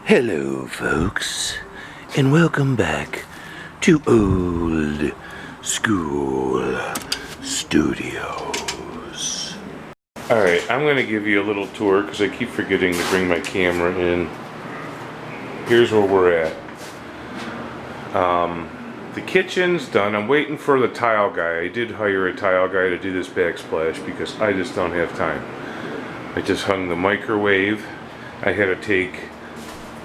Hello, folks, and welcome back to Old School Studios. Alright, I'm going to give you a little tour because I keep forgetting to bring my camera in. Here's where we're at. The kitchen's done. I'm waiting for the tile guy. I did hire a tile guy to do this backsplash because I just don't have time. I just hung the microwave. I had to take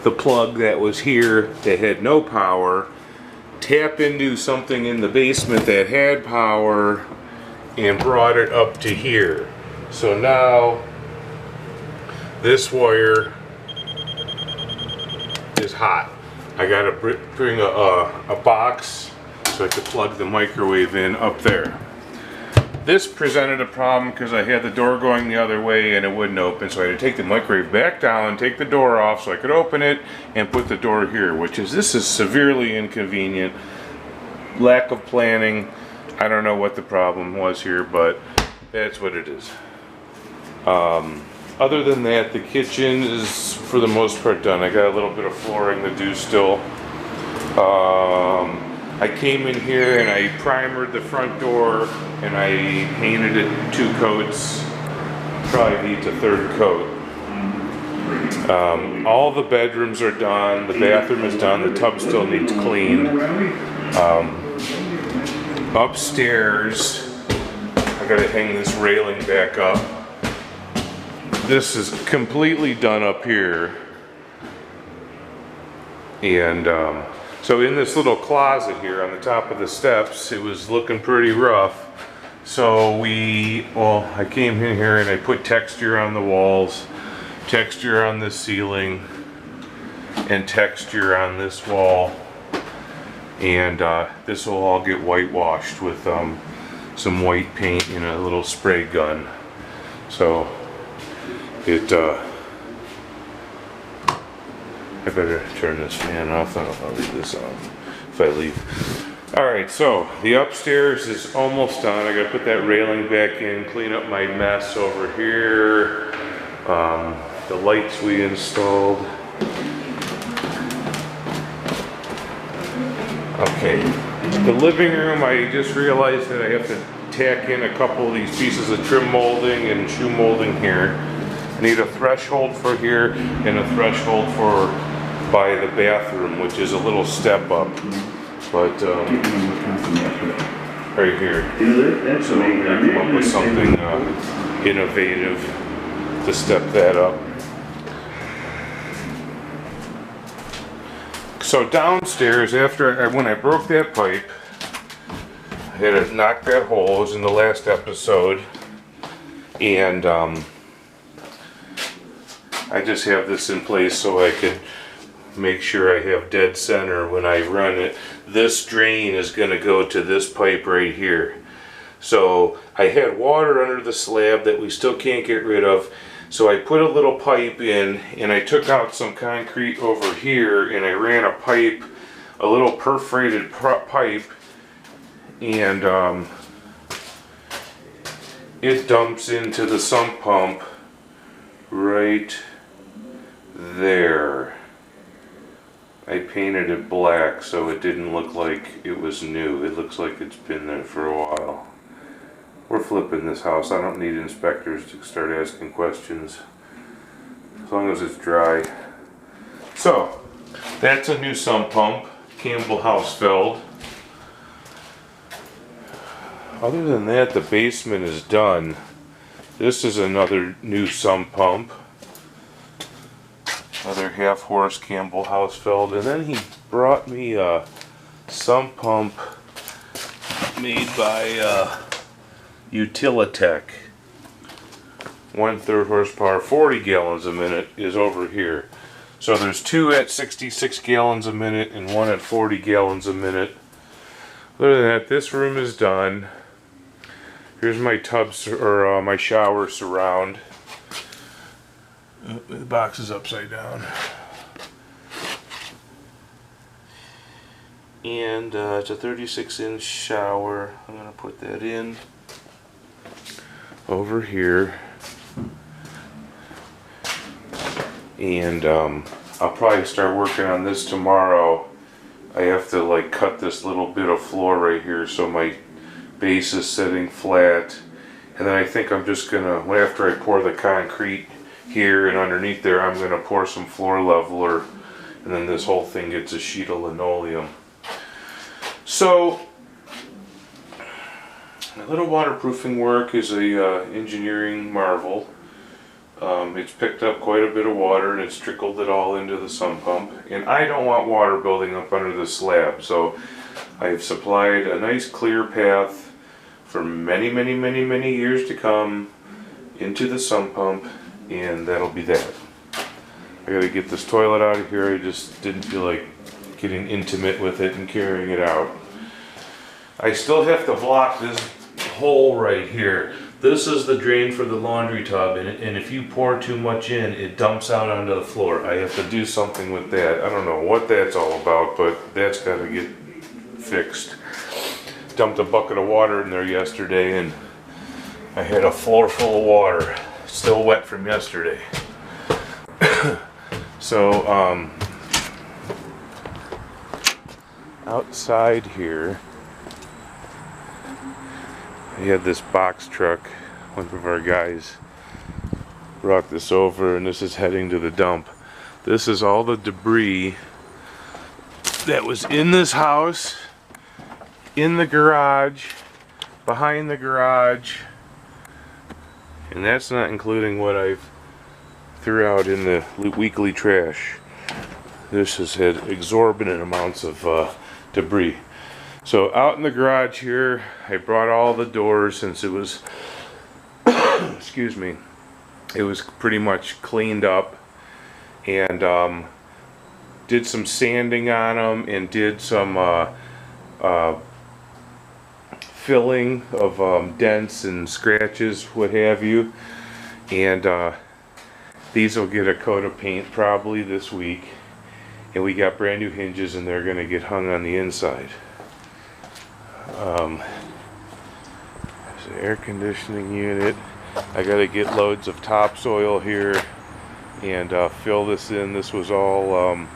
the plug that was here that had no power, tap into something in the basement that had power, and brought it up to here. So now this wire is hot. I gotta bring a box so I could plug the microwave in up there. This presented a problem because I had the door going the other way and it wouldn't open, so I had to take the microwave back down, take the door off so I could open it, and put the door here, this is severely inconvenient. Lack of planning. I don't know what the problem was here, but that's what it is. Other than that, the kitchen is for the most part done. I got a little bit of flooring to do still. I came in here and I primered the front door and I painted it 2 coats. Probably needs a 3rd coat. All the bedrooms are done. The bathroom is done. The tub still needs cleaned. Upstairs, I gotta hang this railing back up. This is completely done up here. And so in this little closet here on the top of the steps, it was looking pretty rough. So I came in here and I put texture on the walls, texture on the ceiling, and texture on this wall. And this will all get whitewashed with some white paint and a little spray gun. So I better turn this fan off. I don't know if I'll leave this on if I leave. Alright, so the upstairs is almost done. I gotta put that railing back in, clean up my mess over here. The lights we installed. Okay, the living room, I just realized that I have to tack in a couple of these pieces of trim molding and shoe molding here. I need a threshold for here and a threshold for by the bathroom, which is a little step up, but right here. So I'm going to come up with something innovative to step that up. So downstairs, when I broke that pipe, I had to knock that hole. It was in the last episode, and I just have this in place so I could make sure I have dead center when I run it. This drain is going to go to this pipe right here. So I had water under the slab that we still can't get rid of. So I put a little pipe in and I took out some concrete over here and I ran a little perforated pipe, and it dumps into the sump pump right there. I painted it black so it didn't look like it was new. It looks like it's been there for a while. We're flipping this house. I don't need inspectors to start asking questions as long as it's dry. So that's a new sump pump, Campbell House filled. Other than that, the basement is done. This is another new sump pump. Another half-horse Campbell House filled. And then he brought me a sump pump made by Utilitech. 1/3 horsepower, 40 gallons a minute is over here. So there's 2 at 66 gallons a minute and 1 at 40 gallons a minute. Other than that, this room is done. Here's my my shower surround. The box is upside down. And it's a 36-inch shower. I'm going to put that in over here. And I'll probably start working on this tomorrow. I have to like cut this little bit of floor right here so my base is sitting flat. And then I think I'm just gonna, after I pour the concrete here and underneath there, I'm gonna pour some floor leveler, and then this whole thing gets a sheet of linoleum. So, a little waterproofing work is a engineering marvel. It's picked up quite a bit of water and it's trickled it all into the sump pump. And I don't want water building up under the slab, so I've supplied a nice clear path for many, many, many, many years to come into the sump pump, and that'll be that. I gotta get this toilet out of here. I just didn't feel like getting intimate with it and carrying it out. I still have to block this hole right here. This is the drain for the laundry tub, and if you pour too much in, it dumps out onto the floor. I have to do something with that. I don't know what that's all about, but that's got to get fixed. Dumped a bucket of water in there yesterday, and I had a floor full of water, still wet from yesterday. So, outside here, we had this box truck. One of our guys brought this over, and this is heading to the dump. This is all the debris that was in this house, in the garage, behind the garage, and that's not including what I've threw out in the weekly trash. This has had exorbitant amounts of debris. So out in the garage here, I brought all the doors since it was, excuse me, it was pretty much cleaned up, and did some sanding on them and did some filling of dents and scratches, what have you. And these will get a coat of paint probably this week. And we got brand new hinges, and they're going to get hung on the inside. There's an air conditioning unit. I got to get loads of topsoil here and fill this in. This was all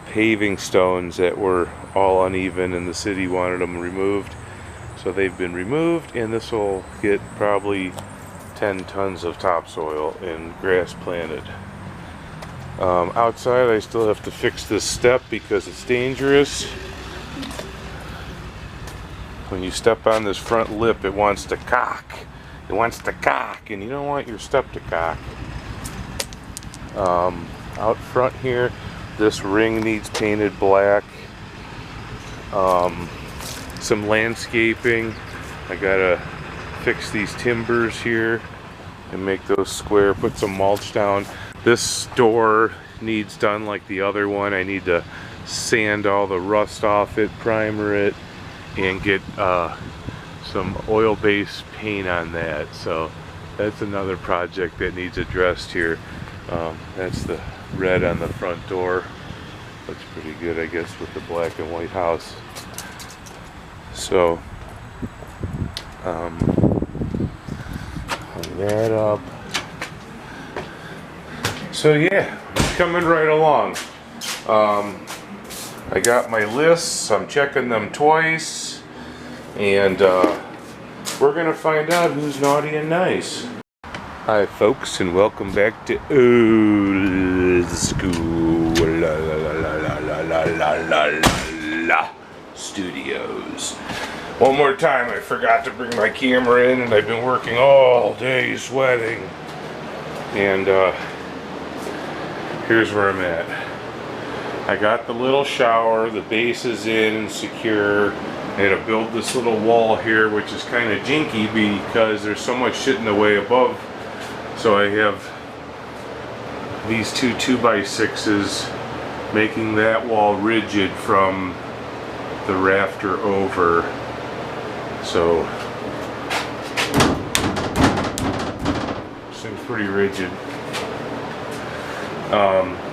paving stones that were all uneven, and the city wanted them removed. So they've been removed, and this will get probably 10 tons of topsoil and grass planted. Outside, I still have to fix this step because it's dangerous. When you step on this front lip, it wants to cock. It wants to cock, and you don't want your step to cock. Out front here, this ring needs painted black. Some landscaping. I gotta fix these timbers here and make those square, put some mulch down. This door needs done like the other one. I need to sand all the rust off it, primer it, and get some oil-based paint on that. So that's another project that needs addressed here. That's the red on the front door. Looks pretty good, I guess, with the black and white house. So hung that up. So yeah, coming right along. I got my lists, I'm checking them twice, and we're gonna find out who's naughty and nice. Hi folks, and welcome back to Old School Studios. One more time, I forgot to bring my camera in, and I've been working all day sweating. And here's where I'm at. I got the little shower, the base is in and secure. I had to build this little wall here, which is kind of jinky because there's so much shit in the way above. So I have these two 2x6s making that wall rigid from the rafter over. So seems pretty rigid.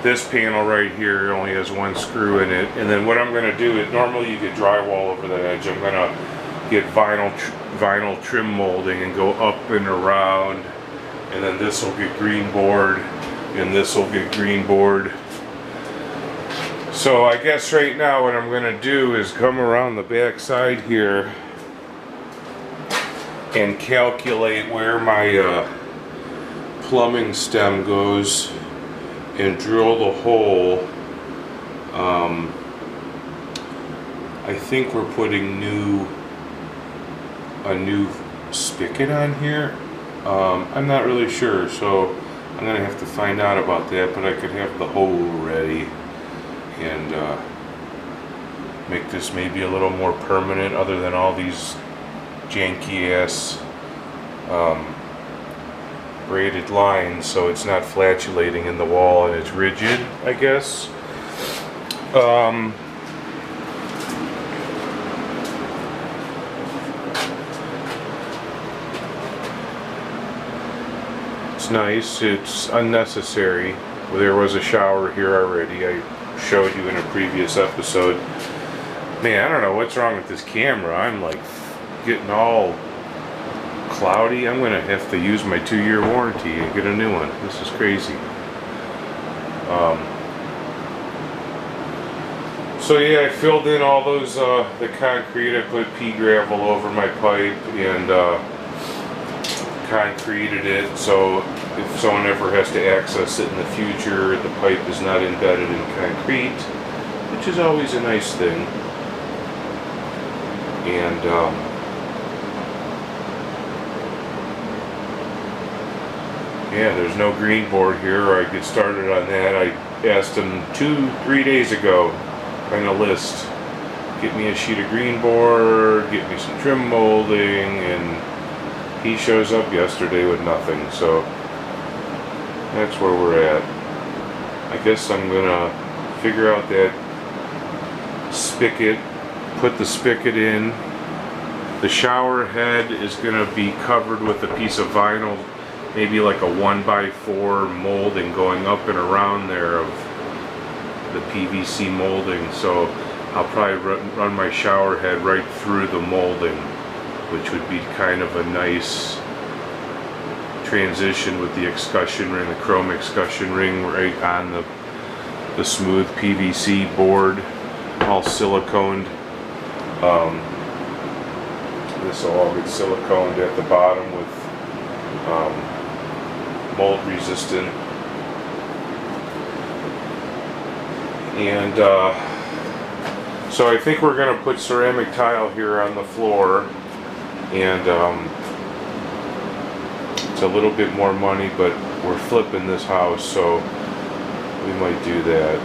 This panel right here only has one screw in it, and then what I'm going to do is, normally you get drywall over the edge, I'm going to get vinyl trim molding and go up and around, and then this will get green board, and this will get green board, So I guess right now what I'm going to do is come around the back side here and calculate where my plumbing stem goes and drill the hole. I think we're putting a new spigot on here. I'm not really sure, so I'm gonna have to find out about that, but I could have the hole ready and make this maybe a little more permanent, other than all these janky ass braided lines, so it's not flatulating in the wall and it's rigid, I guess. It's nice, it's unnecessary. There was a shower here already. I showed you in a previous episode. Man, I don't know what's wrong with this camera. I'm like getting all cloudy. I'm gonna have to use my 2-year warranty and get a new one. This is crazy. So yeah, I filled in all those the concrete. I put pea gravel over my pipe and concreted it, so if someone ever has to access it in the future, the pipe is not embedded in concrete, which is always a nice thing. And yeah, there's no green board here, or I get started on that. I asked him 2-3 days ago on a list, get me a sheet of green board, get me some trim molding, and he shows up yesterday with nothing. So that's where we're at. I guess I'm gonna figure out that spigot, put the spigot in. The shower head is gonna be covered with a piece of vinyl, maybe like a 1x4 molding going up and around there of the PVC molding. So I'll probably run my shower head right through the molding, which would be kind of a nice transition with the excussion ring, the chrome excussion ring right on the smooth PVC board, all siliconed. This will all get siliconed at the bottom with mold resistant. And so I think we're going to put ceramic tile here on the floor, and it's a little bit more money, but we're flipping this house, so we might do that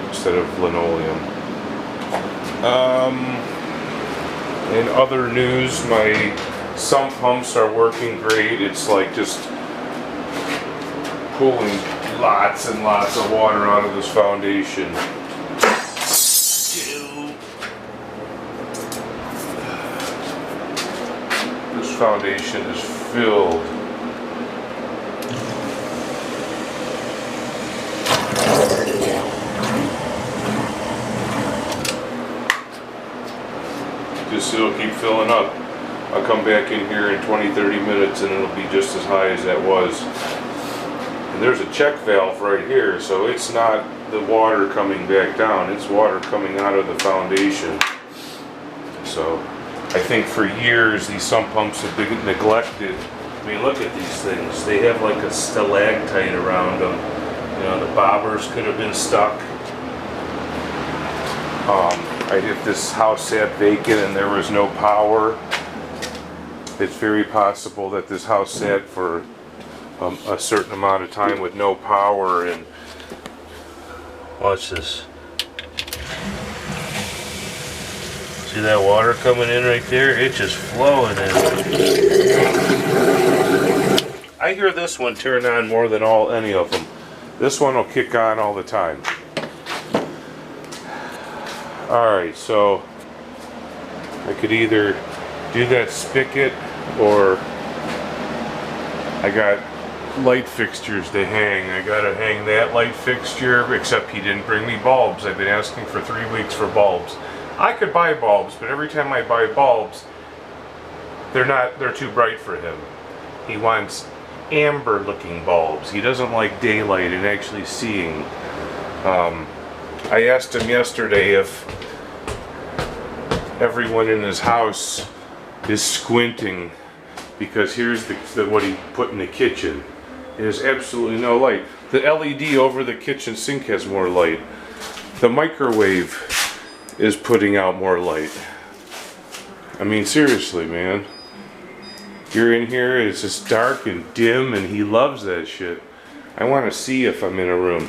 instead of linoleum. In other news, my sump pumps are working great. It's like just pulling lots and lots of water out of this foundation. This foundation is filled. Just it'll keep filling up. I'll come back in here in 20-30 minutes and it'll be just as high as that was. And there's a check valve right here, so it's not the water coming back down, it's water coming out of the foundation. So I think for years these sump pumps have been neglected. I mean, look at these things. They have like a stalactite around them. You know, the bobbers could have been stuck. If this house sat vacant and there was no power, it's very possible that this house sat for a certain amount of time with no power. And watch this. See that water coming in right there? It's just flowing in. I hear this one turn on more than any of them. This one will kick on all the time. Alright, so I could either do that spigot, or I got light fixtures to hang. I gotta hang that light fixture, except he didn't bring me bulbs. I've been asking for 3 weeks for bulbs. I could buy bulbs, but every time I buy bulbs, they're too bright for him. He wants amber looking bulbs. He doesn't like daylight and actually seeing. I asked him yesterday if everyone in his house is squinting, because here's what he put in the kitchen. There's absolutely no light. The LED over the kitchen sink has more light. The microwave is putting out more light. I mean, seriously, man. You're in here, it's just dark and dim, and he loves that shit. I want to see if I'm in a room.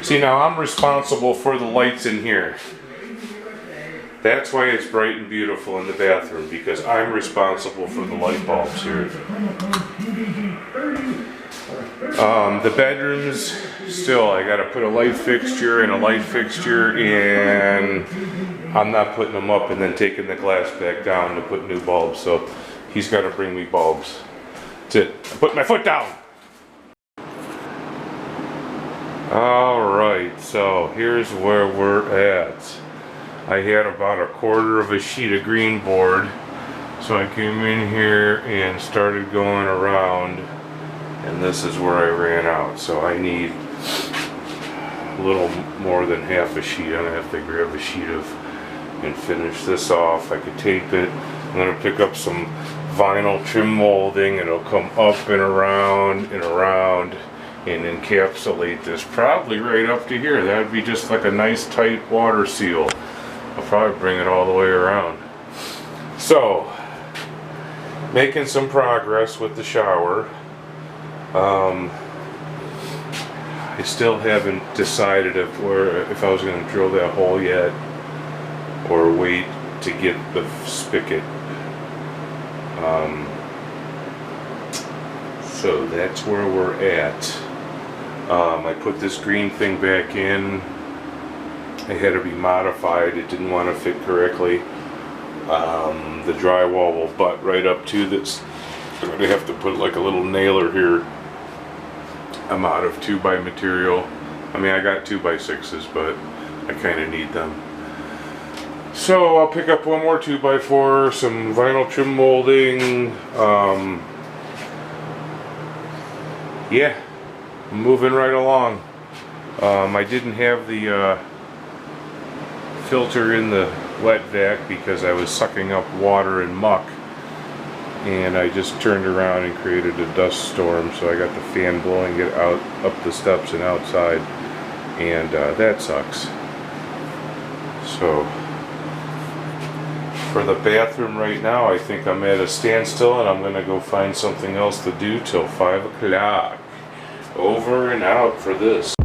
See, now I'm responsible for the lights in here. That's why it's bright and beautiful in the bathroom, because I'm responsible for the light bulbs here. The bedrooms, still, I gotta put a light fixture and a light fixture, and I'm not putting them up and then taking the glass back down to put new bulbs, so he's gotta bring me bulbs. That's it. I put my foot down! Alright, so here's where we're at. I had about a quarter of a sheet of green board, so I came in here and started going around, and this is where I ran out. So I need a little more than half a sheet. I'm gonna have to grab a sheet and finish this off. I could tape it. I'm gonna pick up some vinyl trim molding, and it'll come up and around and encapsulate this probably right up to here. That would be just like a nice tight water seal. I'll probably bring it all the way around. So, making some progress with the shower. I still haven't decided if I was going to drill that hole yet, or wait to get the spigot. So that's where we're at. I put this green thing back in. It had to be modified. It didn't want to fit correctly. The drywall will butt right up to this. I'm going to have to put like a little nailer here. I'm out of 2x material. I mean, I got 2x6s, but I kind of need them. So I'll pick up one more 2x4, some vinyl trim molding. Yeah, I'm moving right along. I didn't have the filter in the wet vac because I was sucking up water and muck, and I just turned around and created a dust storm, so I got the fan blowing it out up the steps and outside, and that sucks. So for the bathroom right now, I think I'm at a standstill, and I'm gonna go find something else to do till 5 o'clock. Over and out for this.